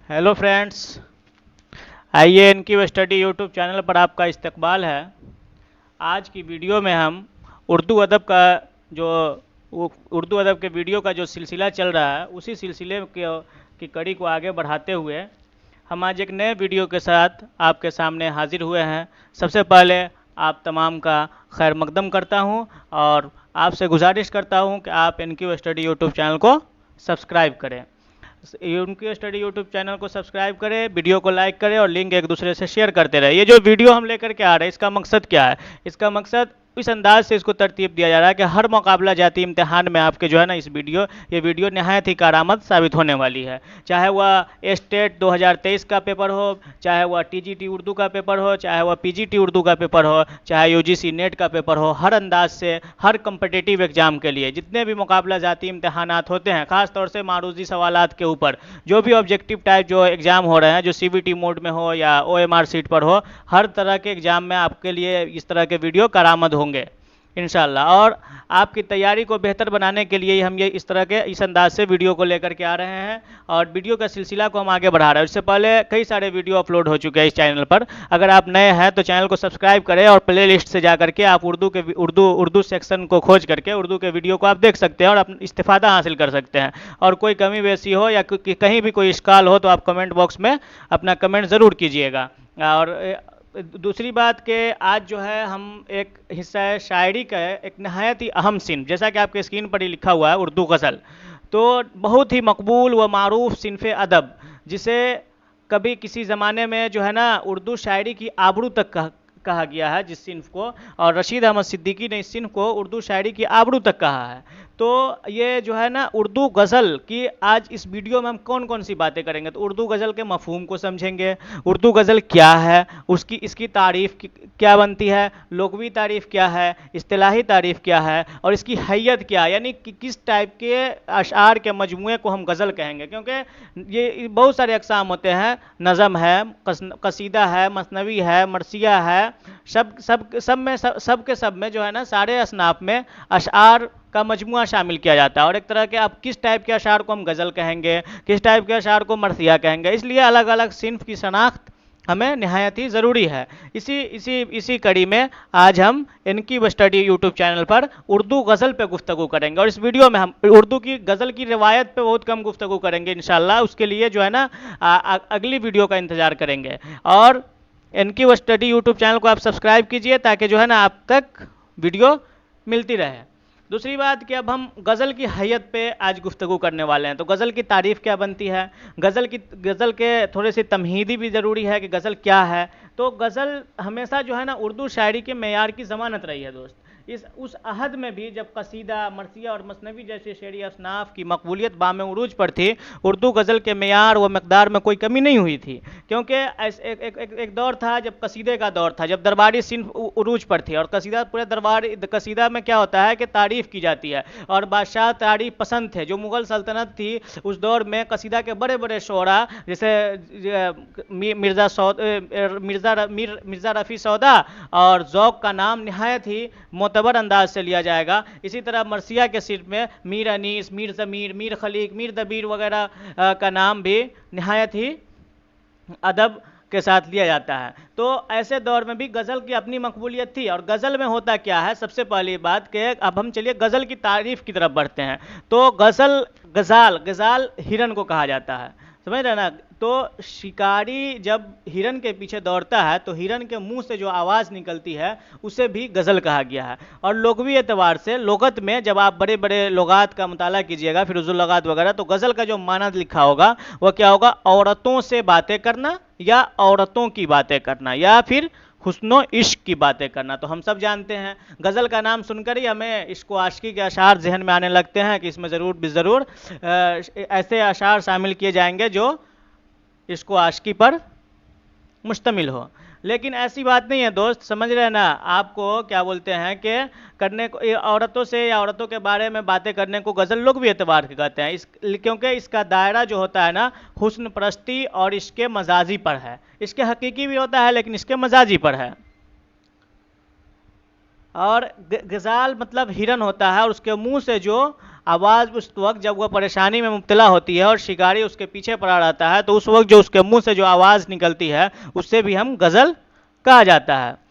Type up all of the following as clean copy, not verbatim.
Hello friends, आइए इनकी study YouTube channel पर आपका इस्तकबाल है। आज की वीडियो में हम उर्दू अदब का जो उर्दू अदब के वीडियो का जो सिलसिला चल रहा है उसी सिलसिले की कड़ी को आगे बढ़ाते हुए हम आज एक नए वीडियो के साथ आपके सामने हाजिर हुए हैं। सबसे पहले आप तमाम का खैर मकदम करता हूं और आपसे गुजारिश करता हूं कि आप इनकी स्टडी यूट्यूब चैनल को सब्सक्राइब करें। उनकी स्टडी यूट्यूब चैनल को सब्सक्राइब करें, वीडियो को लाइक करें और लिंक एक दूसरे से शेयर करते रहे। ये जो वीडियो हम लेकर के आ रहे हैं इसका मकसद क्या है? इसका मकसद इस अंदाज से इसको तरतीब दिया जा रहा है कि हर मुकाबला जाती इम्तिहान में आपके जो है ना ये वीडियो नहायत ही कारआमद साबित होने वाली है। चाहे वह स्टेट 2023 का पेपर हो, चाहे वह टीजीटी उर्दू का पेपर हो, चाहे वह पीजीटी उर्दू का पेपर हो, चाहे यूजीसी नेट का पेपर हो, हर अंदाज से हर कम्पिटिटिव एग्जाम के लिए जितने भी मुकाबला जाती इम्तिहानात होते हैं, खास तौर से मारूजी सवालात के ऊपर जो भी ऑब्जेक्टिव टाइप जो एग्ज़ाम हो रहे हैं, जो सीबीटी मोड में हो या ओएमआर सीट पर हो, हर तरह के एग्ज़ाम में आपके लिए इस तरह के वीडियो कारामद होंगे इंशाल्लाह। और आपकी तैयारी को बेहतर बनाने के लिए हम ये इस तरह के इस अंदाज से वीडियो को लेकर के आ रहे हैं और वीडियो का सिलसिला को हम आगे बढ़ा रहे हैं। इससे पहले कई सारे वीडियो अपलोड हो चुके हैं इस चैनल पर। अगर आप नए हैं तो चैनल को सब्सक्राइब करें और प्ले लिस्ट से जा करके आप उर्दू सेक्शन को खोज करके उर्दू के वीडियो को आप देख सकते हैं और अपना इस्तेफादा हासिल कर सकते हैं। और कोई कमी बेसी हो या कहीं भी कोई इश्काल हो तो आप कमेंट बॉक्स में अपना कमेंट ज़रूर कीजिएगा। और दूसरी बात कि आज जो है हम एक हिस्सा है शायरी का, एक नहायत ही अहम सिन्फ, जैसा कि आपके स्क्रीन पर ही लिखा हुआ है उर्दू गज़ल, तो बहुत ही मकबूल व मारूफ सिन्फ़ अदब, जिसे कभी किसी ज़माने में जो है ना उर्दू शायरी की आबरू तक कहा गया है जिस सिन्फ को, और रशीद अहमद सिद्दीकी ने इस सिन्फ को उर्दू शायरी की आबरू तक कहा है। तो ये जो है ना उर्दू गज़ल की आज इस वीडियो में हम कौन कौन सी बातें करेंगे, तो उर्दू गज़ल के मफ़हूम को समझेंगे, उर्दू गज़ल क्या है, इसकी तारीफ़ क्या बनती है, लुग़वी तारीफ़ क्या है, इस्तिलाही तारीफ़ क्या है, और इसकी हैयत क्या है, यानी कि किस टाइप के अशआर के मजमूए को हम गज़ल कहेंगे। क्योंकि ये बहुत सारे अक़साम होते हैं, नज़म है, कसीदा है, मसनवी है, मरसिया है, सब में जो है ना सारे असनाफ में अशआर का मजमुआ शामिल किया जाता है। और एक तरह के आप किस टाइप के अशार को हम गज़ल कहेंगे, किस टाइप के अशार को मरसिया कहेंगे, इसलिए अलग अलग सिन्फ की शनाख्त हमें नहायत ही ज़रूरी है। इसी कड़ी में आज हम इनकी स्टडी यूट्यूब चैनल पर उर्दू गज़ल पे गुफ्तगू करेंगे और इस वीडियो में हम उर्दू की गज़ल की रिवायत पे बहुत कम गुफ्तगू करेंगे इंशाल्लाह। उसके लिए जो है ना अगली वीडियो का इंतज़ार करेंगे। और इनकी स्टडी यूट्यूब चैनल को आप सब्सक्राइब कीजिए ताकि जो है ना आप तक वीडियो मिलती रहे। दूसरी बात कि अब हम गज़ल की हैयत पे आज गुफ्तगू करने वाले हैं। तो गज़ल की तारीफ़ क्या बनती है, गज़ल के थोड़े से तमहीदी भी ज़रूरी है कि गज़ल क्या है। तो गज़ल हमेशा जो है ना उर्दू शायरी के मेयार की ज़मानत रही है दोस्त। उस अहद में भी जब कसीदा, मरसिया और मसनवी जैसे शेरी असनाफ की मकबूलियत बाम उरूज पर थी, उर्दू गज़ल के मेयार व मकदार में कोई कमी नहीं हुई थी। क्योंकि एक दौर था जब कसीदे का दौर था, जब दरबारी सिन्फ उरूज पर थी और पूरे दरबार कसीदा में क्या होता है कि तारीफ़ की जाती है और बादशाह तारीफ़ पसंद थे। जो मुग़ल सल्तनत थी उस दौर में कसीदा के बड़े बड़े शोरा जैसे मिर्ज़ा रफ़ी सौदा और ज़ौक़ का नाम नहायत ही मोतबर अंदाज से लिया जाएगा। इसी तरह मरसिया के सिर में मीर अनीस, मीर ज़मीर, मीर खलीक, मीर दबीर वगैरह का नाम भी नहायत ही अदब के साथ लिया जाता है। तो ऐसे दौर में भी गज़ल की अपनी मकबूलियत थी। और गज़ल में होता क्या है, सबसे पहली बात कि अब हम चलिए गज़ल की तारीफ़ की तरफ बढ़ते हैं। तो गज़ाल हिरन को कहा जाता है, समझ रहे ना। तो शिकारी जब हिरन के पीछे दौड़ता है तो हिरन के मुंह से जो आवाज़ निकलती है उसे भी गज़ल कहा गया है। और लुग़वी एतबार से लुग़त में जब आप बड़े बड़े लुग़ात का मुताला कीजिएगा, फिरोज़ुल लुग़ात वगैरह, तो गज़ल का जो माना लिखा होगा वह क्या होगा, औरतों से बातें करना या औरतों की बातें करना या फिर हुस्नो इश्क की बातें करना। तो हम सब जानते हैं गज़ल का नाम सुनकर ही हमें इश्क आशिकी के अशार जहन में आने लगते हैं कि इसमें ज़रूर ऐसे अशार शामिल किए जाएंगे जो इश्क आशिकी पर मुश्तमिल हो। लेकिन ऐसी बात नहीं है दोस्त, समझ रहे हैं ना। आपको क्या बोलते हैं कि करने को औरतों से या औरतों के बारे में बातें करने को गज़ल लोग भी एतबार के कहते हैं, क्योंकि इसका दायरा जो होता है ना हुस्न परस्ती और इसके मजाजी पर है। इसके हकीकी भी होता है लेकिन इसके मजाजी पर है। और गजाल मतलब हिरन होता है, और उसके मुंह से जो आवाज़ उस वक्त जब वह परेशानी में मुब्तला होती है और शिकारी उसके पीछे पड़ा रहता है, तो उस वक्त जो उसके मुंह से जो आवाज़ निकलती है उससे भी हम गज़ल कहा जाता है।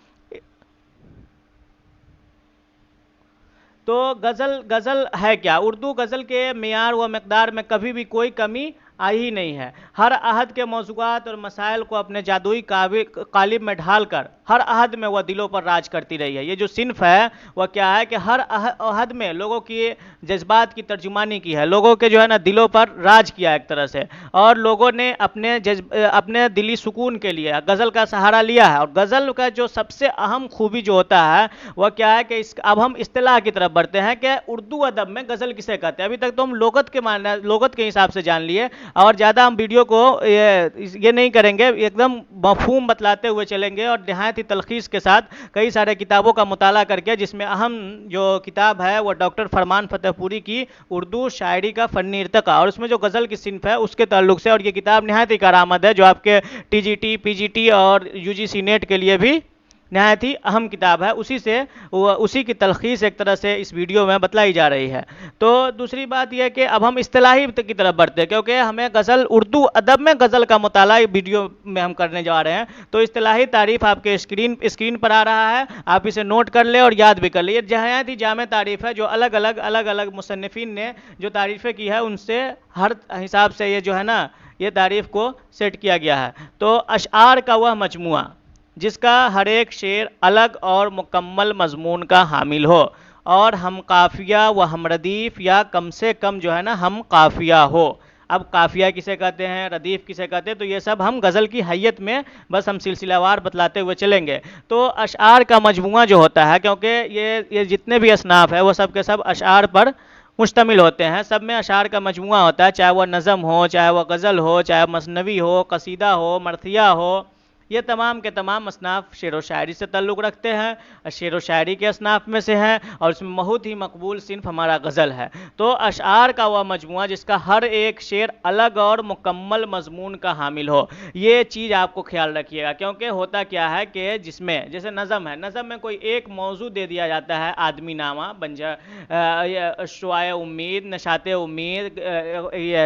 तो गज़ल है क्या? उर्दू गज़ल के मियार व मकदार में कभी भी कोई कमी आई ही नहीं है। हर अहद के मौज़ूआत और मसाइल को अपने जादुई कालिब में ढालकर हर अहद में वह दिलों पर राज करती रही है। ये जो सिन्फ है वह क्या है कि हर अहद में लोगों की जज्बात की तर्जुमानी की है, लोगों के जो है ना दिलों पर राज किया एक तरह से, और लोगों ने अपने दिली सुकून के लिए गज़ल का सहारा लिया है। और गज़ल का जो सबसे अहम खूबी जो होता है वह क्या है कि अब हम इस्तिलाह की तरफ बढ़ते हैं कि उर्दू अदब में गज़ल किसे कहते हैं। अभी तक तो हम लोगत के हिसाब से जान लिए, और ज़्यादा हम वीडियो को ये नहीं करेंगे, एकदम मफहूम बतलाते हुए चलेंगे और नहायत ही तलखीस के साथ कई सारे किताबों का मुताला करके, जिसमें अहम जो किताब है वो डॉक्टर फरमान फतेहपुरी की उर्दू शायरी का फ़न्नी इर्तिक़ा, और उसमें जो गज़ल की सिन्फ है उसके ताल्लुक से। और ये किताब नहायत ही कारआमद है, जो आपके TGT PGT और UGC नेट के लिए भी नहायत ही अहम किताब है। उसी की तलखीस एक तरह से इस वीडियो में बतलाई जा रही है। तो दूसरी बात यह कि अब हम इस्तिलाही की तरफ बढ़ते हैं, क्योंकि हमें गज़ल उर्दू अदब में गज़ल का मुताला वीडियो में हम करने जा रहे हैं। तो इस्तिलाही तारीफ़ आपके स्क्रीन पर आ रहा है, आप इसे नोट कर ले और याद भी कर ले। ये नहायत ही जामे तारीफ़ है, जो अलग अलग मुसन्निफ़ीन ने जो तारीफ़ें की है उनसे हर हिसाब से ये जो है ना ये तारीफ़ को सेट किया गया है। तो अशआर का वह मजमुआ जिसका हर एक शेर अलग और मुकम्मल मजमून का हामिल हो, और हम काफिया व हम रदीफ़ या कम से कम जो है ना हम काफिया हो। अब काफिया किसे कहते हैं, रदीफ़ किसे कहते हैं, तो ये सब हम गज़ल की हैयत में बस हम सिलसिलावार बतलाते हुए चलेंगे। तो अशआर का मजमुआ जो होता है, क्योंकि ये जितने भी असनाफ़ है वो सब के सब अशआर पर मुश्तमिल होते हैं, सब में अशआर का मजमुआ होता है, चाहे वह नज़म हो, चाहे वह गज़ल हो, चाहे मसनवी हो, कसीदा हो, मरथिया हो। ये तमाम के तमाम असनाफ़ शेर व शायरी से ताल्लुक़ रखते हैं, शेर व शायरी के असनाफ़ में से हैं, और इसमें बहुत ही मकबूल सिन्फ हमारा गज़ल है। तो अशआर का वह मजमुआ जिसका हर एक शेर अलग और मुकम्मल मजमून का हामिल हो, ये चीज़ आपको ख्याल रखिएगा। क्योंकि होता क्या है कि जिसमें जैसे नज़म है, नज़म में कोई एक मौजू दे दिया जाता है, आदमी नामा, बंजर, शुआए उम्मीद, नशाते उम्मीद,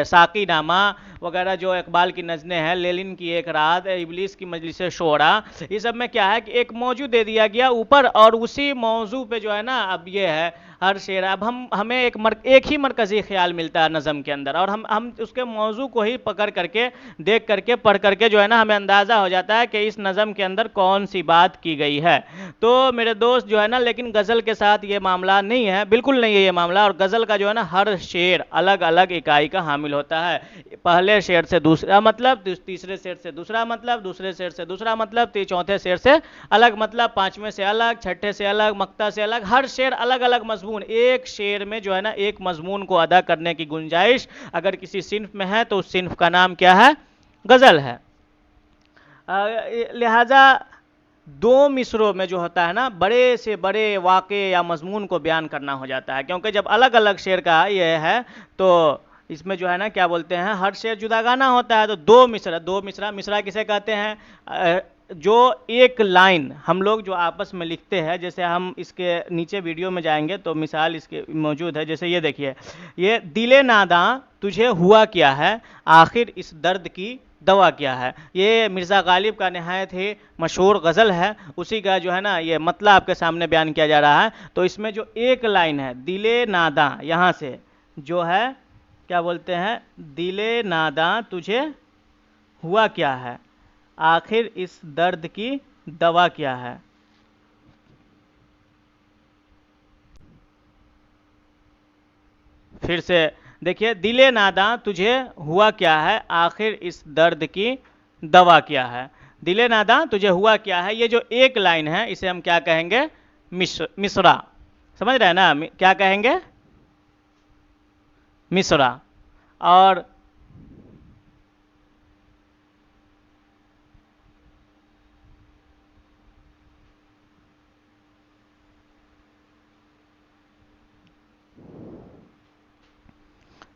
साकी नामा वगैरह, जो इकबाल की नज़में हैं, लेलिन की एक रात, इबलीस की मजलिस से शोरा, ये सब में क्या है कि एक मौजू दे दिया गया ऊपर, और उसी मौजू पे जो है ना अब ये है हर शेर। अब हमें एक ही मरकज़ी ख्याल मिलता है नज़म के अंदर, और हम उसके मौजू को ही पकड़ करके देख करके पढ़ करके जो है ना हमें अंदाज़ा हो जाता है कि इस नज़म के अंदर कौन सी बात की गई है। तो मेरे दोस्त जो है ना, लेकिन गज़ल के साथ ये मामला नहीं है, बिल्कुल नहीं है ये मामला। और गज़ल का जो है ना हर शेर अलग अलग इकाई का हामिल होता है। पहले शेर से दूसरा मतलब, तीसरे शेर से दूसरा मतलब, दूसरे शेर से दूसरा मतलब, चौथे शेर से अलग मतलब, पांचवें से अलग, छठे से अलग, मक्ता से अलग, हर शेर अलग अलग मजमून। एक शेर में जो है ना एक मजमून को अदा करने की गुंजाइश अगर किसी सिन्फ में है तो उस सिन्फ का नाम क्या है, गज़ल है। लिहाजा दो मिसरों में जो होता है ना बड़े से बड़े वाक़े या मजमून को बयान करना हो जाता है, क्योंकि जब अलग अलग शेर का ये है तो इसमें जो है ना क्या बोलते हैं, हर शेर जुदा गाना होता है। तो दो मिसरा किसे कहते हैं, जो एक लाइन हम लोग जो आपस में लिखते हैं, जैसे हम इसके नीचे वीडियो में जाएंगे तो मिसाल इसके मौजूद है। जैसे ये देखिए, ये दिले नादां तुझे हुआ क्या है, आखिर इस दर्द की दवा क्या है। ये मिर्ज़ा गालिब का नहायत ही मशहूर गज़ल है, उसी का जो है ना ये मतलब आपके सामने बयान किया जा रहा है। तो इसमें जो एक लाइन है दिले नादां, यहाँ से जो है क्या बोलते हैं, दिले नादां तुझे हुआ क्या है, आखिर इस दर्द की दवा क्या है। फिर से देखिए, दिले नादां तुझे हुआ क्या है, आखिर इस दर्द की दवा क्या है। दिले नादां तुझे हुआ क्या है, ये जो एक लाइन है इसे हम क्या कहेंगे, मिसरा। समझ रहे हैं ना, क्या कहेंगे, मिसरा। और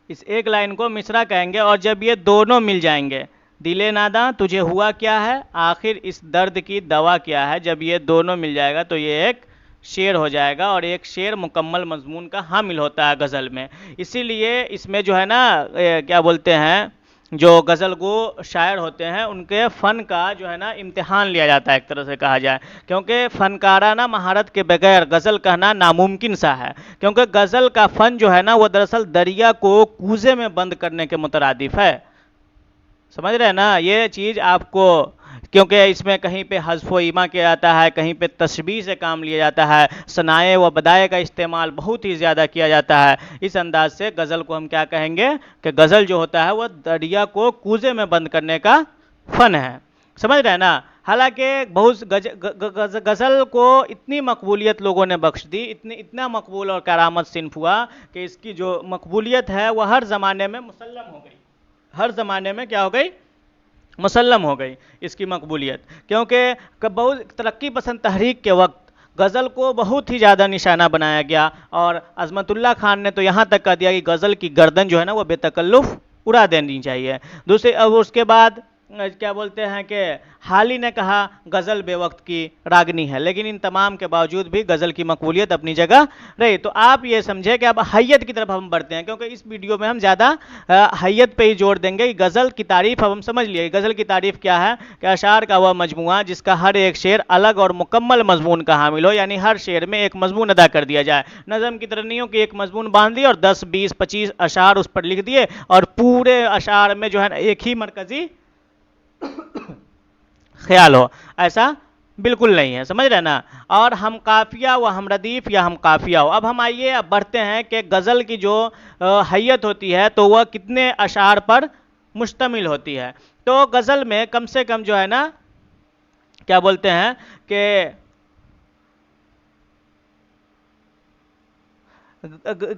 इस एक लाइन को मिसरा कहेंगे। और जब ये दोनों मिल जाएंगे, दिले नादां तुझे हुआ क्या है, आखिर इस दर्द की दवा क्या है, जब ये दोनों मिल जाएगा तो ये एक शेर हो जाएगा और एक शेर मुकम्मल मजमून का हामिल होता है गज़ल में। इसीलिए इसमें जो है ना क्या बोलते हैं, जो गज़ल गो शायर होते हैं उनके फ़न का जो है ना इम्तिहान लिया जाता है एक तरह से कहा जाए, क्योंकि फ़नकाराना महारत के बगैर गज़ल कहना नामुमकिन सा है। क्योंकि गज़ल का फ़न जो है ना वो दरअसल दरिया को कूजे में बंद करने के मुतरादिफ है। समझ रहे हैं ना ये चीज़ आपको, क्योंकि इसमें कहीं पे हज़्फ़ व ईमा किया जाता है, कहीं पे तशबीह से काम लिया जाता है, सनाए व बदाए का इस्तेमाल बहुत ही ज़्यादा किया जाता है। इस अंदाज से गज़ल को हम क्या कहेंगे कि गज़ल जो होता है वह दरिया को कूजे में बंद करने का फ़न है। समझ रहे हैं ना। हालांकि बहुत गज़ल को इतनी मकबूलियत लोगों ने बख्श दी, इतना मकबूल और करामत सिन्फ हुआ कि इसकी जो मकबूलियत है वह हर ज़माने में मुसल्लम हो गई। हर ज़माने में क्या हो गई, मुसल्लम हो गई इसकी मकबूलियत। क्योंकि बहुत तरक्की पसंद तहरीक के वक्त गज़ल को बहुत ही ज़्यादा निशाना बनाया गया और अज़मतुल्लाह खान ने तो यहाँ तक कह दिया कि गज़ल की गर्दन जो है ना वो बेतकल्लुफ़ उड़ा देनी चाहिए। दूसरे अब उसके बाद क्या बोलते हैं कि हाल ही ने कहा गज़ल बेवक्त की रागनी है, लेकिन इन तमाम के बावजूद भी गज़ल की मकबूलियत अपनी जगह रही। तो आप ये समझे कि अब हैयत की तरफ हम बढ़ते हैं, क्योंकि इस वीडियो में हम ज़्यादा हैयत पे ही जोर देंगे। गज़ल की तारीफ़ अब हम समझ लिए। गज़ल की तारीफ़ क्या है कि अशार का वह मजमुआ जिसका हर एक शेर अलग और मुकम्मल मजमून का हामिल हो, यानी हर शेर में एक मजमून अदा कर दिया जाए। नज़म की तरह नहीं हो कि एक मजमून बांध दिया और 10, 20, 25 अशार उस पर लिख दिए और पूरे अशार में जो है एक ही मरकज़ी ख्याल हो, ऐसा बिल्कुल नहीं है। समझ रहे ना। और हम काफिया व हम रदीफ या हम काफिया हो। अब हम आइए अब बढ़ते हैं कि गज़ल की जो हैयत होती है तो वह कितने अशार पर मुश्तमिल होती है। तो गज़ल में कम से कम जो है ना क्या बोलते हैं कि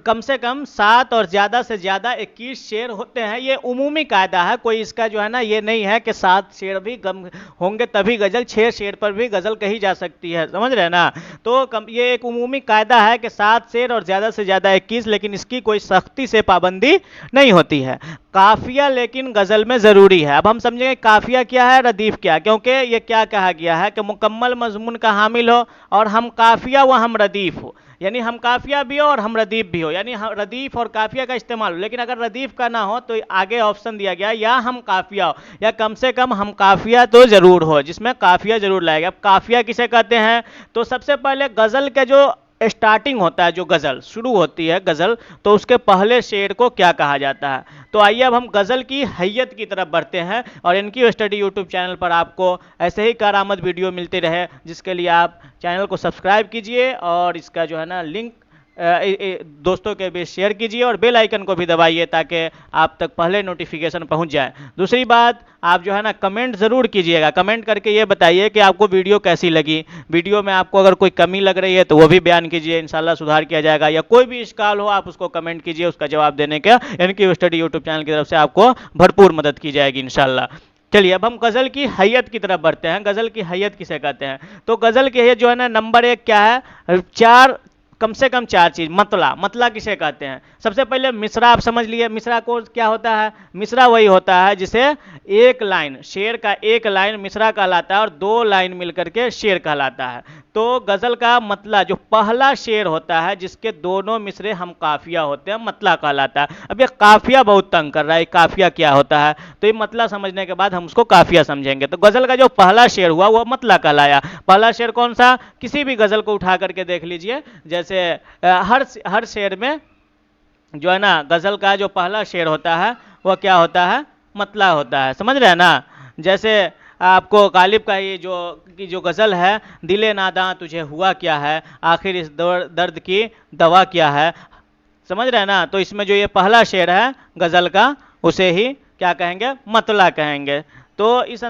कम से कम 7 और ज़्यादा से ज़्यादा 21 शेर होते हैं। ये उमूमी कायदा है, कोई इसका जो है ना ये नहीं है कि 7 शेर भी कम होंगे तभी गज़ल, 6 शेर पर भी गज़ल कही जा सकती है। समझ रहे हैं ना। तो ये एक उमूमी कायदा है कि 7 शेर और ज़्यादा से ज़्यादा 21, लेकिन इसकी कोई सख्ती से पाबंदी नहीं होती है। काफिया लेकिन गज़ल में ज़रूरी है। अब हम समझेंगे काफिया क्या है, रदीफ क्या, क्योंकि ये क्या कहा गया है कि मुकम्मल मजमून का हामिल हो और हम काफिया व हम रदीफ हो, यानी हम काफिया भी हो और हम रदीफ भी हो, यानी रदीफ और काफिया का इस्तेमाल हो। लेकिन अगर रदीफ का ना हो तो आगे ऑप्शन दिया गया या हम काफिया हो या कम से कम हम काफिया तो जरूर हो, जिसमें काफिया जरूर लाएगा। अब काफिया किसे कहते हैं, तो सबसे पहले गज़ल के जो स्टार्टिंग होता है, जो गज़ल शुरू होती है गज़ल, तो उसके पहले शेर को क्या कहा जाता है। तो आइए अब हम गज़ल की हैयत की तरफ बढ़ते हैं और इनकी स्टडी यूट्यूब चैनल पर आपको ऐसे ही कारामद वीडियो मिलते रहे, जिसके लिए आप चैनल को सब्सक्राइब कीजिए और इसका जो है ना लिंक दोस्तों के बीच शेयर कीजिए और बेल आइकन को भी दबाइए ताकि आप तक पहले नोटिफिकेशन पहुंच जाए। दूसरी बात, आप जो है ना कमेंट ज़रूर कीजिएगा। कमेंट करके ये बताइए कि आपको वीडियो कैसी लगी। वीडियो में आपको अगर कोई कमी लग रही है तो वो भी बयान कीजिए, इंशाल्लाह सुधार किया जाएगा। या कोई भी इश्काल हो आप उसको कमेंट कीजिए, उसका जवाब देने का इनकी स्टडी यूट्यूब चैनल की तरफ से आपको भरपूर मदद की जाएगी इंशाल्लाह। चलिए अब हम गज़ल की हैयत की तरफ बढ़ते हैं। गज़ल की हैयत किसे कहते हैं, तो गज़ल की हैयत जो है ना नंबर 1 क्या है, कम से कम 4 चीज़। मतला किसे कहते हैं, सबसे पहले मिसरा आप समझ लिए। मिसरा को क्या होता है, मिसरा वही होता है जिसे एक लाइन, शेर का एक लाइन मिसरा कहलाता है और 2 लाइन मिलकर के शेर कहलाता है। तो गज़ल का मतला जो पहला शेर होता है जिसके दोनों मिसरे हम काफिया होते हैं, मतला कहलाता है। अब ये काफिया बहुत तंग कर रहा है, काफिया क्या होता है, तो ये मतला समझने के बाद हम उसको काफिया समझेंगे। तो गज़ल का जो पहला शेर हुआ वो मतला कहलाया। पहला शेर कौन सा, किसी भी गज़ल को उठा करके देख लीजिए, जैसे हर शेर में जो है ना गज़ल का जो पहला शेर होता है वह क्या होता है, मतला होता है। समझ रहे हैं ना। जैसे आपको गालिब का ये जो गज़ल है, दिले नादां तुझे हुआ क्या है, आखिर इस दर्द की दवा क्या है। समझ रहे हैं ना। तो इसमें जो ये पहला शेर है गज़ल का उसे ही क्या कहेंगे, मतला कहेंगे। तो इस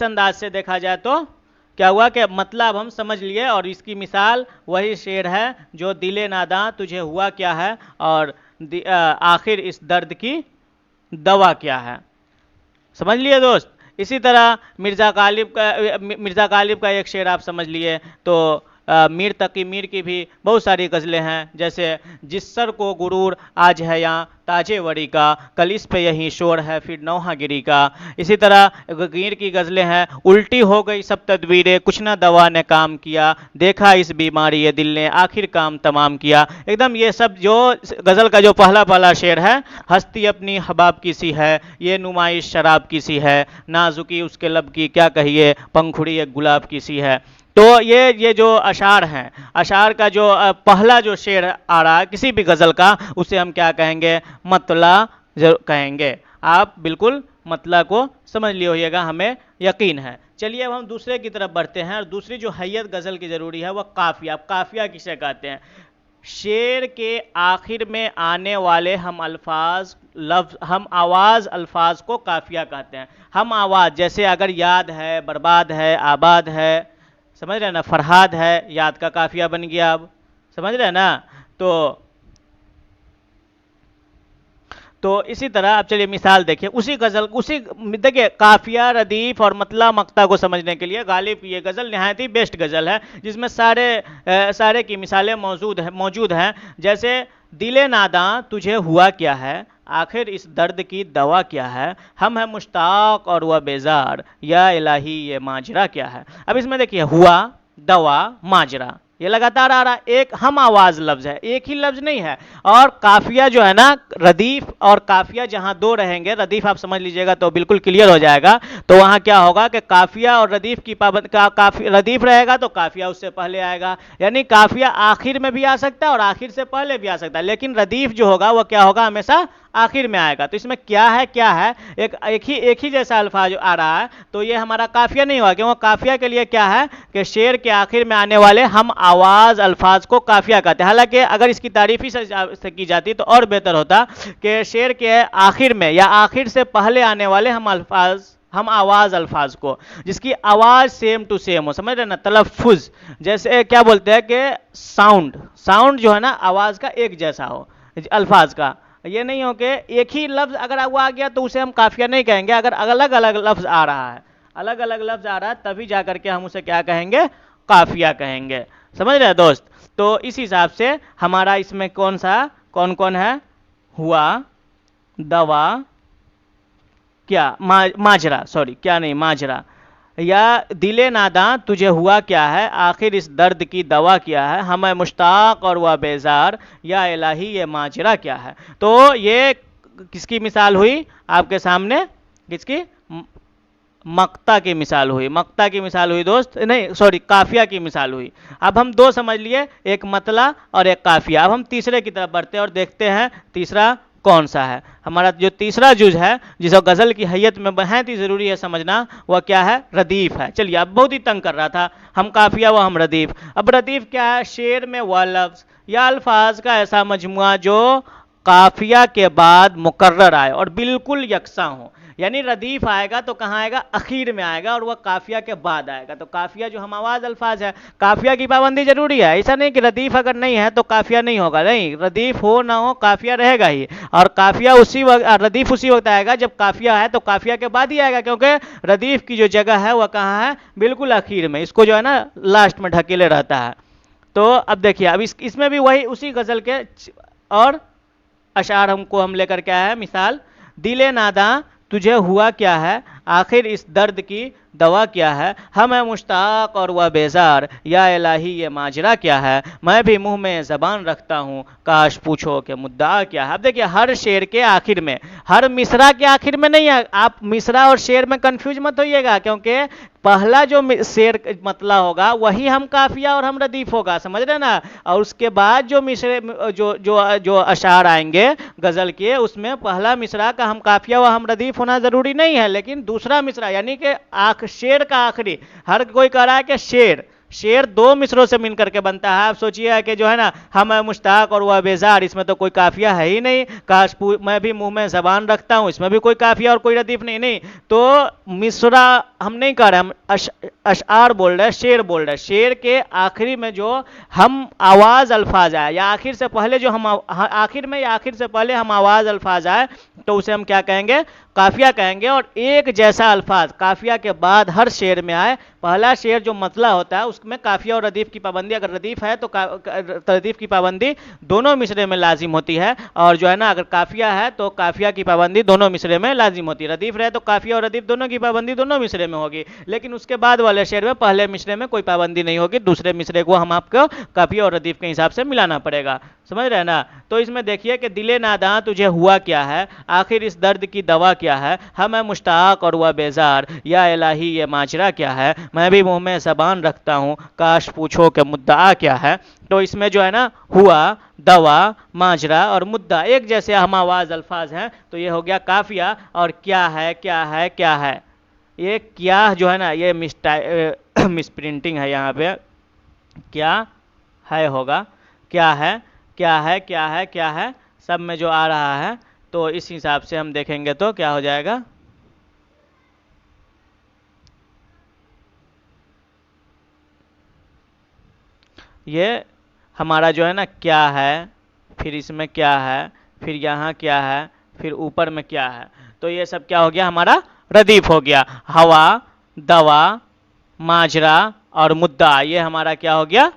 अंदाज से देखा जाए तो क्या हुआ कि मतलब हम समझ लिए और इसकी मिसाल वही शेर है जो दिले नादां तुझे हुआ क्या है और आखिर इस दर्द की दवा क्या है। समझ लिए दोस्त। इसी तरह मिर्ज़ा गालिब का एक शेर आप समझ लिए, तो मीर तकी मीर की भी बहुत सारी गज़लें हैं, जैसे जिस सर को गुरूर आज है यहाँ ताजे वरी का, कल इस पे यही शोर है फिर नौहागिरी का। इसी तरह गिर की गज़लें हैं, उल्टी हो गई सब तदबीरें कुछ ना दवा ने काम किया, देखा इस बीमारी ये दिल ने आखिर काम तमाम किया। एकदम ये सब जो गज़ल का जो पहला पहला शेर है, हस्ती अपनी हबाब की सी है, ये नुमाइश शराब की सी है, नाजुकी उसके लब की क्या कहिए, पंखुड़ी एक गुलाब की सी है। तो ये जो अशार हैं, अशार का जो पहला जो शेर आ रहा है किसी भी गज़ल का, उसे हम क्या कहेंगे, मतला जरूर कहेंगे। आप बिल्कुल मतला को समझ लिए होइएगा, हमें यकीन है। चलिए अब हम दूसरे की तरफ बढ़ते हैं, और दूसरी जो हैयत गज़ल की ज़रूरी है वह काफ़िया। काफ़िया किसे कहते हैं? शेर के आखिर में आने वाले हम अल्फाज लफ्ज़, हम आवाज़ अल्फाज को काफ़िया कहते हैं। हम आवाज़, जैसे अगर याद है, बर्बाद है, आबाद है, समझ रहे हैं ना, फरहाद है, याद का काफ़िया बन गया। अब समझ रहे हैं ना। तो इसी तरह आप चलिए मिसाल देखिए, उसी गज़ल उसी देखिए, काफ़िया, रदीफ़ और मतला मक्ता को समझने के लिए गालिब ये गज़ल नहायत ही बेस्ट गज़ल है, जिसमें सारे की मिसालें मौजूद हैं। जैसे दिले नादां तुझे हुआ क्या है, आखिर इस दर्द की दवा क्या है, हम है मुश्ताक और वह बेजार, या इलाही ये माजरा क्या है। अब इसमें देखिए, हुआ, दवा, माजरा, ये लगातार आ रहा। एक हम आवाज लफ्ज है, एक ही लफ्ज नहीं है। और काफिया जो है ना, रदीफ और काफिया जहां दो रहेंगे, रदीफ आप समझ लीजिएगा तो बिल्कुल क्लियर हो जाएगा। तो वहां क्या होगा कि काफिया और रदीफ की पाबंद रदीफ रहेगा तो काफिया उससे पहले आएगा, यानी काफिया आखिर में भी आ सकता है और आखिर से पहले भी आ सकता है, लेकिन रदीफ जो होगा वह क्या होगा, हमेशा आखिर में आएगा। तो इसमें क्या है, एक ही जैसा अल्फाज आ रहा है, तो ये हमारा काफिया नहीं हुआ, क्योंकि काफिया के लिए क्या है कि शेर के आखिर में आने वाले हम आवाज अल्फाज को काफिया कहते हैं। हालांकि अगर इसकी तारीफ ही से की जाती तो और बेहतर होता कि शेर के आखिर में या आखिर से पहले आने वाले हम आवाज अल्फाज को, जिसकी आवाज सेम टू सेम हो, समझ रहे ना, तलफ्फुज, जैसे क्या बोलते हैं कि साउंड जो है ना आवाज का एक जैसा हो अल्फाज का। ये नहीं हो कि एक ही लफ्ज अगर वो आ गया तो उसे हम काफिया नहीं कहेंगे। अगर अलग अलग लफ्ज आ रहा है तभी जा करके हम उसे क्या कहेंगे, काफिया कहेंगे। समझ रहे हैं दोस्त। तो इस हिसाब से हमारा इसमें कौन कौन है, हुआ, दवा, क्या माजरा, सॉरी क्या नहीं, माजरा, या दिले नादां तुझे हुआ क्या है, आखिर इस दर्द की दवा क्या है, हमें मुश्ताक और वह बेजार, या इलाही ये माजरा क्या है। तो ये किसकी मिसाल हुई आपके सामने, किसकी, मक्ता की मिसाल हुई दोस्त, नहीं सॉरी, काफिया की मिसाल हुई। अब हम दो समझ लिए, एक मतला और एक काफिया। अब हम तीसरे की तरफ बढ़ते हैं और देखते हैं तीसरा कौन सा है। हमारा जो तीसरा जुज है, जिसे गज़ल की हैयत में बेहद ही ज़रूरी है समझना, वह क्या है, रदीफ़ है। चलिए, अब बहुत ही तंग कर रहा था, हम काफिया व हम रदीफ़। अब रदीफ़ क्या है, शेर में वह लफ्ज़ या अल्फाज का ऐसा मजमुआ जो काफिया के बाद मुकर्रर आए और बिल्कुल यकसा हो। यानी रदीफ आएगा तो कहाँ आएगा, अखीर में आएगा, और वह काफिया के बाद आएगा। तो काफिया जो हम आवाज अल्फाज है, काफिया की पाबंदी जरूरी है। ऐसा नहीं कि रदीफ अगर नहीं है तो काफिया नहीं होगा, नहीं, रदीफ हो ना हो काफिया रहेगा ही। और काफिया उसी वक्त, रदीफ उसी वक्त आएगा जब काफिया है, तो काफिया के बाद ही आएगा, क्योंकि रदीफ की जो जगह है वह कहाँ है, बिल्कुल अखीर में, इसको जो है ना लास्ट में ढकेले रहता है। तो अब देखिए, अब इसमें भी वही उसी गजल के और अशार हम लेकर के आए हैं। मिसाल, दिले नादा तुझे हुआ क्या है, आखिर इस दर्द की दवा क्या है, हम है मुश्ताक और वह बेजार, या इलाही ये माजरा क्या है, मैं भी मुंह में ज़बान रखता हूँ, काश पूछो कि मुद्दा क्या है। अब देखिए, हर शेर के आखिर में, हर मिसरा के आखिर में नहीं है। आप मिसरा और शेर में कंफ्यूज मत होइएगा, क्योंकि पहला जो शेर मतला होगा वही हम काफिया और हम रदीफ होगा, समझ रहे ना। और उसके बाद जो मिसरे जो अशार आएंगे गजल के, उसमें पहला मिसरा का हम काफिया व हम रदीफ होना जरूरी नहीं है, लेकिन दूसरा मिसरा यानी कि शेर का आखिरी, हर कोई कह रहा है कि शेर दो मिसरों से मिल करके बनता है। आप सोचिए कि जो है ना, हम मुश्ताक और वह बेजार, इसमें तो कोई काफिया है ही नहीं। काश मैं भी मुंह में जबान रखता हूँ, इसमें भी कोई काफिया और कोई रदीफ नहीं। तो मिसरा हम नहीं कह रहे, हम अशआर बोल रहे हैं, शेर बोल रहे हैं। शेर के आखिरी में जो हम आवाज अल्फाज आए, या आखिर से पहले जो हम आखिर में या आखिर से पहले हम आवाज अल्फाज आए, तो उसे हम क्या कहेंगे, काफिया कहेंगे। और एक जैसा अल्फाज काफिया के बाद हर शेर में आए, पहला शेर जो मतला होता है उसमें काफिया और रदीफ की पाबंदी, अगर रदीफ है तो रदीफ की पाबंदी दोनों मिसरे में लाजिम होती है, और जो है ना अगर काफिया है तो काफिया की पाबंदी दोनों मिसरे में लाजिम होती है। रदीफ रहे तो काफिया और रदीफ दोनों की पाबंदी दोनों मिसरे में होगी, लेकिन उसके बाद वाले शेर में पहले मिसरे में कोई पाबंदी नहीं होगी, दूसरे मिसरे को हम आपको काफिया और रदीफ के हिसाब से मिलाना पड़ेगा। समझ रहे हैं ना। तो इसमें देखिए कि दिले नादां तुझे हुआ क्या है, आखिर इस दर्द की दवा क्या है, हम है मुश्ताक और वह बेजार, या इलाही ये माजरा क्या है, मैं भी मुंह में ज़बान रखता हूँ काश पूछो कि मुद्दा क्या है। तो इसमें जो है ना हुआ, दवा, माजरा और मुद्दा एक जैसे हम आवाज़ अल्फाज हैं, तो ये हो गया काफिया। और क्या है क्या है क्या है, ये क्या जो है ना ये मिस प्रिंटिंग है यहाँ पे, क्या है होगा, क्या है क्या है क्या है क्या है, सब में जो आ रहा है, तो इस हिसाब से हम देखेंगे तो क्या हो जाएगा, ये हमारा जो है ना क्या है, फिर इसमें क्या है, फिर यहाँ क्या है, फिर ऊपर में क्या है, तो ये सब क्या हो गया हमारा रदीफ हो गया। हवा, दवा, माजरा और मुद्दा, ये हमारा क्या हो गया,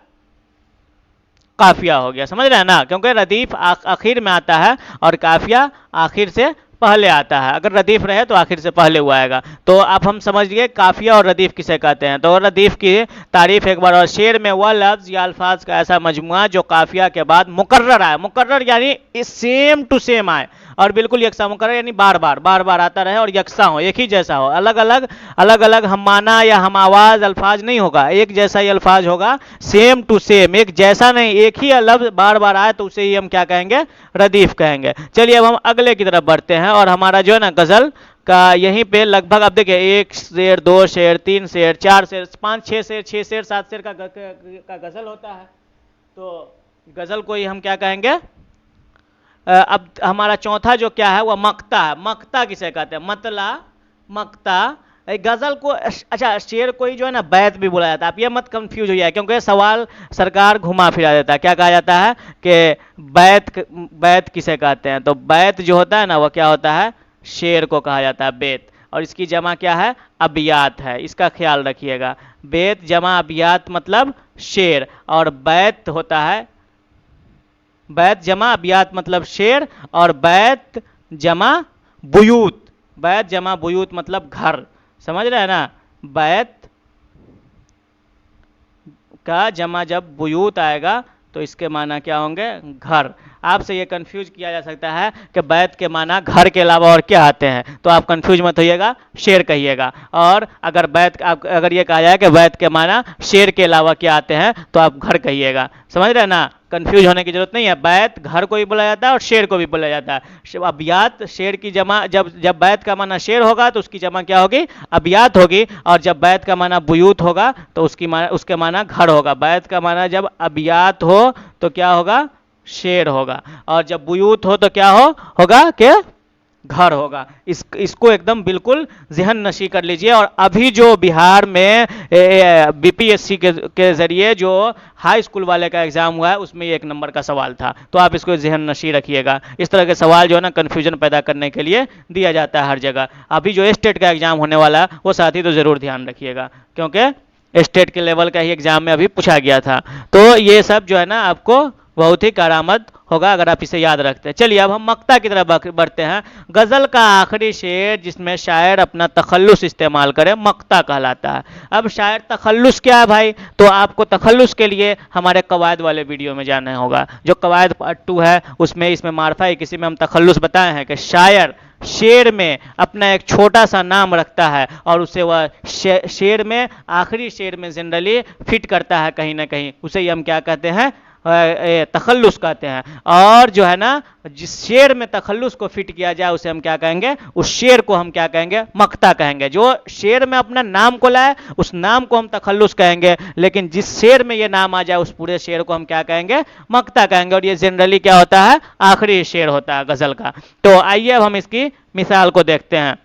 काफिया हो गया। समझ रहे हैं ना, क्योंकि रदीफ आखिर में आता है और काफिया आखिर से पहले आता है, अगर रदीफ रहे तो आखिर से पहले हुआ आएगा। तो अब हम समझ गए काफिया और रदीफ किसे कहते हैं। तो रदीफ की तारीफ एक बार और, शेर में वह लफ्ज़ या अल्फाज का ऐसा मजमुआ जो काफिया के बाद मुकर्रर आए, मुकर्रर यानी सेम टू सेम आए और बिल्कुल यकसा, मुकर्रर यानी बार बार आता रहे और यकसा हो, एक ही जैसा हो, अलग अलग हम माना या हम आवाज़ अल्फाज नहीं होगा, एक जैसा ही अल्फाज होगा, सेम टू सेम, एक जैसा नहीं, एक ही लफ्ज़ बार बार आए तो उसे ही हम क्या कहेंगे, रदीफ कहेंगे। चलिए अब हम अगले की तरफ बढ़ते हैं, और हमारा जो है ना गज़ल का यहीं पे लगभग अब देखिए 1 शेर, 2 शेर, 3 शेर, 4 शेर, 5 6 शेर, 6 शेर, 7 शेर का गज़ल होता है। तो गज़ल को ही हम क्या कहेंगे, अब हमारा चौथा जो क्या है वह मक्ता है। मक्ता किसे कहते हैं, मतला, मक्ता। गज़ल को अच्छा शेर को ही जो है ना बैत भी बोला जाता है, आप ये मत कंफ्यूज हो जाए, क्योंकि सवाल सरकार घुमा फिरा देता है। क्या कहा जाता है कि बैत किसे कहते हैं, तो बैत जो होता है ना वह क्या होता है, शेर को कहा जाता है बेत, और इसकी जमा क्या है, अबियात है, इसका ख्याल रखिएगा। बेत जमा अबियात मतलब शेर, और बैत होता है, बैत जमा अबियात मतलब शेर, और बैत जमा बुयूत, बैत जमा बुयूत मतलब घर। समझ रहे हैं ना, बैत का जमा जब बुयूत आएगा तो इसके माना क्या होंगे, घर। आपसे ये कंफ्यूज किया जा सकता है कि बैत के माना घर के अलावा और क्या आते हैं, तो आप कंफ्यूज मत होइएगा, शेर कहिएगा। और अगर अगर ये कहा जाए कि बैत के माना शेर के अलावा क्या आते हैं, तो आप घर कहिएगा। समझ रहे हैं ना, कंफ्यूज होने की जरूरत नहीं है, बैत घर को भी बोला जाता है और शेर को भी बोला जाता है। अबियात शेर की जमा, जब बैत का माना शेर होगा तो उसकी जमा क्या होगी, अबियात होगी, और जब बैत का माना बुयूत होगा तो उसके माना घर होगा। बैत का माना जब अबियात हो तो क्या होगा, शेर होगा, और जब बुयूत हो तो क्या होगा कि घर होगा। इसको एकदम बिल्कुल जहन नशी कर लीजिए। और अभी जो बिहार में बीपीएससी के जरिए जो हाई स्कूल वाले का एग्जाम हुआ है उसमें ये 1 नंबर का सवाल था, तो आप इसको जहन नशी रखिएगा। इस तरह के सवाल जो है ना कन्फ्यूजन पैदा करने के लिए दिया जाता है हर जगह। अभी जो स्टेट का एग्जाम होने वाला है वो साथी तो जरूर ध्यान रखिएगा, क्योंकि स्टेट के लेवल का ही एग्जाम में अभी पूछा गया था। तो ये सब जो है ना आपको बहुत ही कारामद होगा अगर आप इसे याद रखते हैं। चलिए अब हम मक्ता की तरफ बढ़ते हैं। गज़ल का आखिरी शेर जिसमें शायर अपना तखल्लुस इस्तेमाल करे मक्ता कहलाता है। अब शायर तखल्लुस क्या है भाई, तो आपको तखल्लुस के लिए हमारे कवायद वाले वीडियो में जाना होगा, जो कवायद पार्ट 2 है इसमें मारफा है किसी में हम तखल्लुस बताए हैं कि शायर शेर में अपना एक छोटा सा नाम रखता है और उसे वह शेर में आखिरी शेर में जनरली फिट करता है कहीं ना कहीं, उसे ही हम क्या कहते हैं, तखल्लुस कहते हैं। और जो है ना जिस शेर में तखल्लुस को फिट किया जाए उसे हम क्या कहेंगे, उस शेर को हम क्या कहेंगे, मक्ता कहेंगे। जो शेर में अपना नाम को लाए उस नाम को हम तखल्लुस कहेंगे, लेकिन जिस शेर में ये नाम आ जाए उस पूरे शेर को हम क्या कहेंगे, मक्ता कहेंगे। और ये जनरली क्या होता है, आखिरी शेर होता है गजल का। तो आइए अब हम इसकी मिसाल को देखते हैं।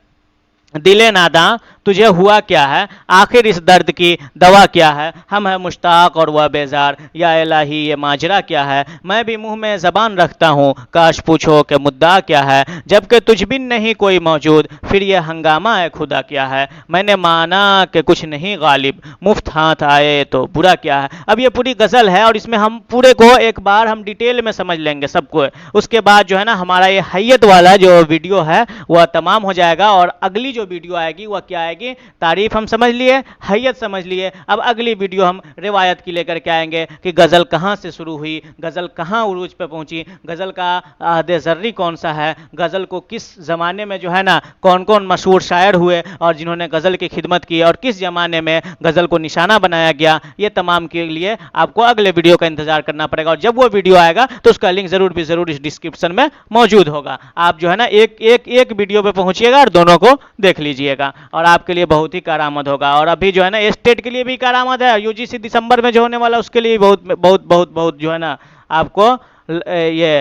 दिले नादा तुझे हुआ क्या है, आखिर इस दर्द की दवा क्या है, हम है मुश्ताक और वह बेजार, या इलाही ये माजरा क्या है, मैं भी मुंह में ज़बान रखता हूँ, काश पूछो कि मुद्दा क्या है, जबकि तुझ बिन नहीं कोई मौजूद, फिर यह हंगामा है खुदा क्या है, मैंने माना कि कुछ नहीं गालिब, मुफ्त हाथ आए तो बुरा क्या है। अब ये पूरी गज़ल है और इसमें हम पूरे को एक बार हम डिटेल में समझ लेंगे सबको, उसके बाद जो है ना हमारा ये हैयत वाला जो वीडियो है वह तमाम हो जाएगा। और अगली जो वीडियो आएगी वह क्या आएगी, तारीफ हम समझ लिए, हैयत समझ लिए, अब अगली वीडियो हम रिवायत की लेकर के आएंगे कि गज़ल कहाँ से शुरू हुई, गज़ल कहाँ उरूज पे पहुंची, गज़ल का आहद ज़र्री कौन सा है, गज़ल को किस ज़माने में जो है ना कौन कौन मशहूर शायर हुए और जिन्होंने गज़ल की खिदमत की, और किस ज़माने में गज़ल को निशाना बनाया गया, ये तमाम के लिए आपको अगले वीडियो का इंतजार करना पड़ेगा। और जब वो वीडियो आएगा तो उसका लिंक ज़रूर भी ज़रूर इस डिस्क्रिप्शन में मौजूद होगा। आप जो है ना एक वीडियो पे पहुंचिएगा और दोनों को देख लीजिएगा और आपके लिए बहुत ही कारामद होगा। और अभी जो है ना स्टेट के लिए भी कारामद है, यूजीसी दिसंबर में जो होने वाला उसके लिए बहुत बहुत बहुत बहुत जो है ना आपको ये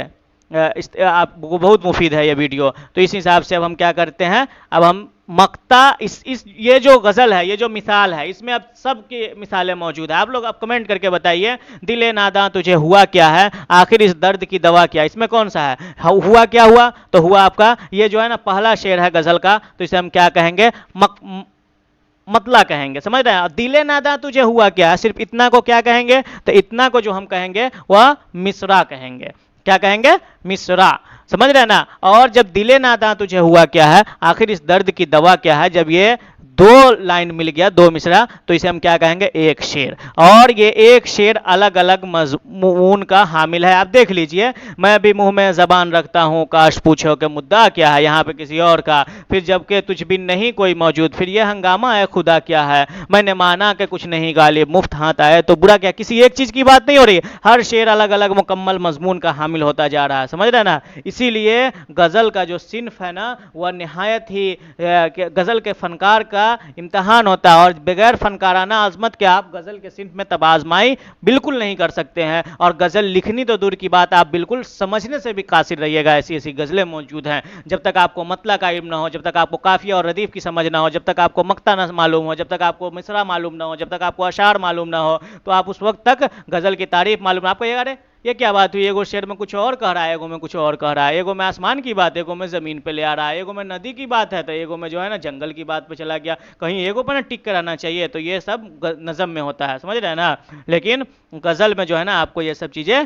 आपको बहुत मुफीद है ये वीडियो। तो इस हिसाब से अब हम क्या करते हैं, अब हम मक्ता इस ये जो गज़ल है, ये जो मिसाल है, इसमें अब सब की मिसालें मौजूद है। आप लोग अब कमेंट करके बताइए, दिले नादा तुझे हुआ क्या है, आखिर इस दर्द की दवा क्या है, इसमें कौन सा है, हुआ क्या हुआ, तो हुआ आपका ये जो है ना पहला शेर है गज़ल का, तो इसे हम क्या कहेंगे, मतला कहेंगे, समझ रहे हैं। दिले नादा तुझे हुआ क्या है, सिर्फ इतना को क्या कहेंगे, तो इतना को जो हम कहेंगे वह मिसरा कहेंगे। क्या कहेंगे, मिसरा, समझ रहे हैं ना। और जब दिले नादा तुझे हुआ क्या है, आखिर इस दर्द की दवा क्या है, जब ये दो लाइन मिल गया, दो मिसरा, तो इसे हम क्या कहेंगे, एक शेर। और ये एक शेर अलग अलग मज़मून का हामिल है। आप देख लीजिए, मैं भी मुंह में ज़बान रखता हूँ, काश पूछो कि मुद्दा क्या है, यहाँ पे किसी और का, फिर जबकि तुझ बिन नहीं कोई मौजूद, फिर यह हंगामा है खुदा क्या है, मैंने माना कि कुछ नहीं गालिब, मुफ्त हाथ आए तो बुरा क्या। किसी एक चीज़ की बात नहीं हो रही, हर शेर अलग अलग मुकम्मल मजमून का हामिल होता जा रहा है, समझ रहे ना। इसीलिए गज़ल का जो सिन्फ है ना वह नहायत ही गज़ल के फनकार का इम्तहान होता है, और बगैर फनकाराना आजमत के आप गज़ल के सिन्फ में तब आजमाई बिल्कुल नहीं कर सकते हैं। और गज़ल लिखनी तो दूर की बात, आप बिल्कुल समझने से भी कासिर रहिएगा, ऐसी ऐसी गज़लें मौजूद हैं। जब तक आपको मतला का इल्म ना हो, जब तक आपको काफिया और रदीफ की समझ ना हो, जब तक आपको मक्ता ना मालूम हो, जब तक आपको मिसरा मालूम ना हो, जब तक आपको अशार मालूम ना हो, तो आप उस वक्त तक गज़ल की तारीफ मालूम, आपको ये अरे ये क्या बात हुई, एगो शेर में कुछ और कह रहा है, एगो में कुछ और कह रहा है, एगो में आसमान की बात, एगो में ज़मीन पे ले आ रहा है, एगो में नदी की बात है, तो एगो में जो है ना जंगल की बात पे चला गया, कहीं एगो पर ना टिक कर आना चाहिए। तो ये सब नज़म में होता है, समझ रहे हैं ना। लेकिन गज़ल में जो है ना आपको ये सब चीज़ें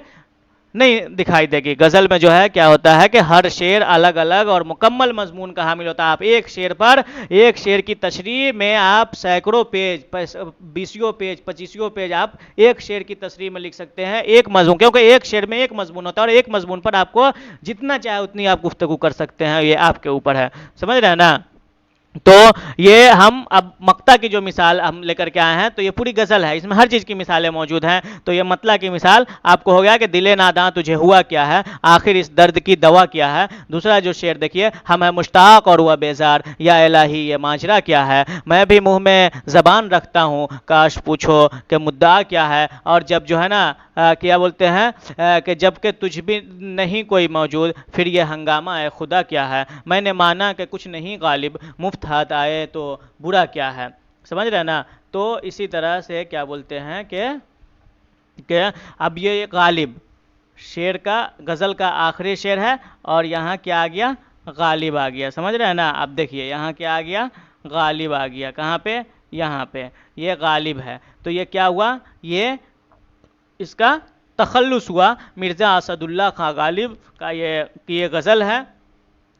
नहीं दिखाई देगी। गज़ल में जो है क्या होता है कि हर शेर अलग अलग और मुकम्मल मजमून का हामिल होता है। आप एक शेर पर, एक शेर की तशरीह में आप सैकड़ों पेज, 20 पेज, 25 पेज आप एक शेर की तशरीह में लिख सकते हैं, एक मजमून, क्योंकि एक शेर में एक मजमून होता है, और एक मजमून पर आपको जितना चाहे उतनी आप गुफ्तगू कर सकते हैं, ये आपके ऊपर है, समझ रहे हैं ना। तो ये हम अब मक्ता की जो मिसाल हम लेकर के आए हैं, तो ये पूरी गज़ल है, इसमें हर चीज़ की मिसालें मौजूद हैं। तो ये मतला की मिसाल आपको हो गया कि दिले नादा तुझे हुआ क्या है, आखिर इस दर्द की दवा क्या है। दूसरा जो शेर देखिए, हम है मुश्ताक और वह बेजार, या इलाही ये माजरा क्या है, मैं भी मुंह में ज़बान रखता हूँ, काश पूछो कि मुद्दा क्या है। और जब जो है ना क्या बोलते हैं कि जबकि तुझ भी नहीं कोई मौजूद, फिर यह हंगामा है खुदा क्या है, मैंने माना कि कुछ नहीं गालिब, मुफ्त हाथ आए तो बुरा क्या है, समझ रहे ना। तो इसी तरह से क्या बोलते हैं कि अब ये गालिब शेर का, गज़ल का आखिरी शेर है, और यहाँ क्या आ गया, गालिब आ गया, समझ रहे हैं ना। अब देखिए यहाँ क्या आ गया, गालिब आ गया, कहाँ पे, यहाँ पे, ये गालिब है। तो ये क्या हुआ, ये इसका तखल्लुस हुआ। मिर्ज़ा असदुल्ला खां गालिब का ये गज़ल है,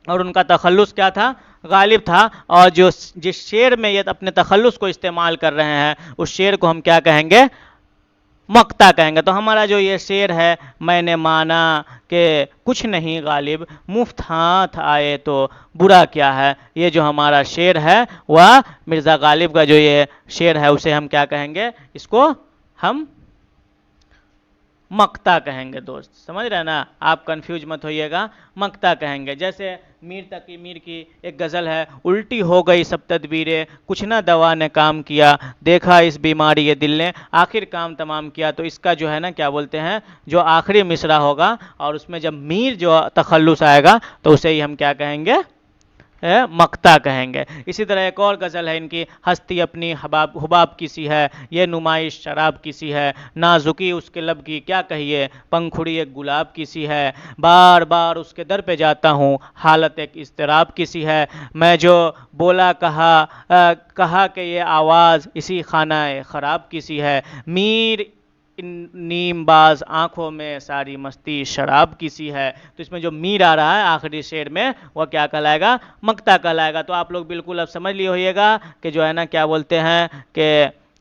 और उनका तखल्लुस क्या था, गालिब था। और जो जिस शेर में ये अपने तखल्लुस को इस्तेमाल कर रहे हैं, उस शेर को हम क्या कहेंगे, मक्ता कहेंगे। तो हमारा जो ये शेर है, मैंने माना कि कुछ नहीं गालिब, मुफ्त हाथ आए तो बुरा क्या है, ये जो हमारा शेर है वह मिर्ज़ा गालिब का जो ये शेर है उसे हम क्या कहेंगे, इसको हम मक्ता कहेंगे दोस्त, समझ रहे हैं ना। आप कंफ्यूज मत होइएगा, मक्ता कहेंगे। जैसे मीर तकी मीर की एक गज़ल है, उल्टी हो गई सब तदबीरें, कुछ ना दवा ने काम किया, देखा इस बीमारी ये दिल ने आखिर काम तमाम किया। तो इसका जो है ना क्या बोलते हैं, जो आखिरी मिसरा होगा और उसमें जब मीर जो तखल्लुस आएगा तो उसे ही हम क्या कहेंगे, मक्ता कहेंगे। इसी तरह एक और गज़ल है इनकी, हस्ती अपनी हबाब हुबाब की सी है, ये नुमाइश शराब की सी है, नाजुकी उसके लब की क्या कहिए, पंखुड़ी एक गुलाब की सी है, बार बार उसके दर पे जाता हूँ, हालत एक इज़्तिराब की सी है, मैं जो बोला कहा कि ये आवाज़ इसी खाना ख़राब की सी है, मीर इन नीमबाज आंखों में सारी मस्ती शराब की सी है। तो इसमें जो मीर आ रहा है आखिरी शेर में, वह क्या कहलाएगा, मक्ता कहलाएगा। तो आप लोग बिल्कुल अब समझ लिए होइएगा कि जो है ना क्या बोलते हैं कि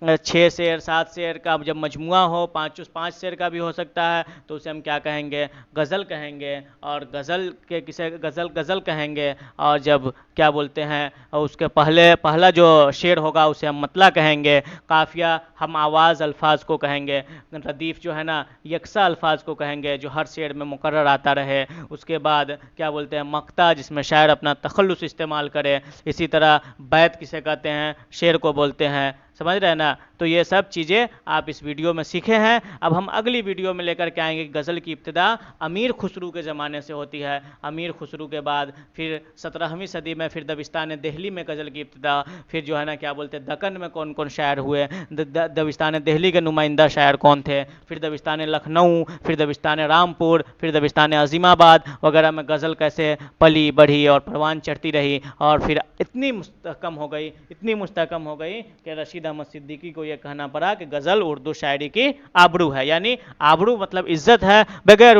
6 शेर 7 शेर का जब मजमुआ हो, 5 शेर का भी हो सकता है, तो उसे हम क्या कहेंगे, गज़ल कहेंगे। और गज़ल के किसे गज़ल कहेंगे। और जब क्या बोलते हैं उसके पहला जो शेर होगा उसे हम मतला कहेंगे। काफ़िया हम आवाज़ अल्फाज को कहेंगे। रदीफ़ जो है ना यकसा अल्फाज को कहेंगे जो हर शेर में मुकर्रर आता रहे। उसके बाद क्या बोलते हैं, मक्ता जिसमें शायर अपना तखल्लुस इस्तेमाल करे। इसी तरह बैत किसे कहते हैं, शेर को बोलते हैं। समझ रहे हैं ना। तो ये सब चीज़ें आप इस वीडियो में सीखे हैं। अब हम अगली वीडियो में लेकर के आएंगे। गज़ल की इब्तिदा अमीर खुसरू के ज़माने से होती है। अमीर खुसरू के बाद फिर 17वीं सदी में फिर दबिस्तान दिल्ली में गज़ल की इब्तिदा। फिर जो है ना क्या बोलते हैं, दक्कन में कौन कौन शायर हुए, दबिस्तान दिल्ली के नुमाइंदा शायर कौन थे, फिर दबिस्तान लखनऊ, फिर दबिस्तान रामपुर, फिर दबिस्तान अजीमाबाद वगैरह में गज़ल कैसे पली बढ़ी और परवान चढ़ती रही। और फिर इतनी मुस्तहकम हो गई कि रशीद अहमद सिद्दीकी को यह कहना पड़ा कि गज़ल उर्दू शायरी की आबरू है। यानी आबरू मतलब इज्जत है। बगैर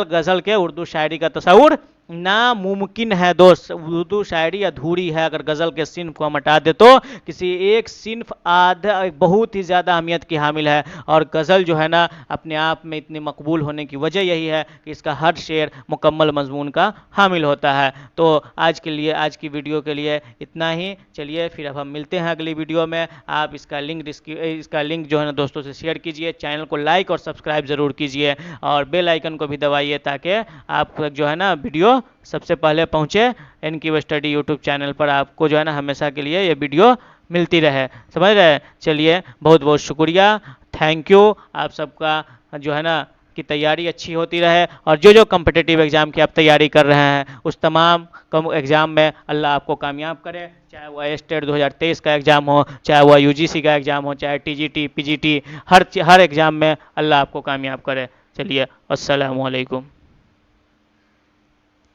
गज़ल के उर्दू शायरी का तस्वुर नामुमकिन है दोस्त। उर्दू शायरी अधूरी है अगर गज़ल के सिन्फ को हम हटा दे तो। किसी एक सिन्फ आधा बहुत ही ज़्यादा अहमियत की हामिल है। और गज़ल जो है ना अपने आप में इतनी मकबूल होने की वजह यही है कि इसका हर शेर मुकम्मल मजमून का हामिल होता है। तो आज की वीडियो के लिए इतना ही। चलिए फिर अब हम मिलते हैं अगली वीडियो में। आप इसका लिंक जो है ना दोस्तों से शेयर कीजिए, चैनल को लाइक और सब्सक्राइब ज़रूर कीजिए और बेल आइकन को भी दबाइए ताकि आप जो है ना वीडियो सबसे पहले पहुंचे। इनकी स्टडी यूट्यूब चैनल पर आपको जो है ना हमेशा के लिए ये वीडियो मिलती रहे। समझ रहे। चलिए बहुत बहुत शुक्रिया, थैंक यू। आप सबका जो है ना की तैयारी अच्छी होती रहे और जो कम्पिटिटिव एग्ज़ाम की आप तैयारी कर रहे हैं उस तमाम एग्ज़ाम में अल्लाह आपको कामयाब करे। चाहे वह स्टेट 2023 का एग्ज़ाम हो, चाहे वह यूजीसी का एग्ज़ाम हो, चाहे टीजीटी पीजीटी, हर एग्ज़ाम में अल्लाह आपको कामयाब करे। चलिए अस्सलामु अलैकुम।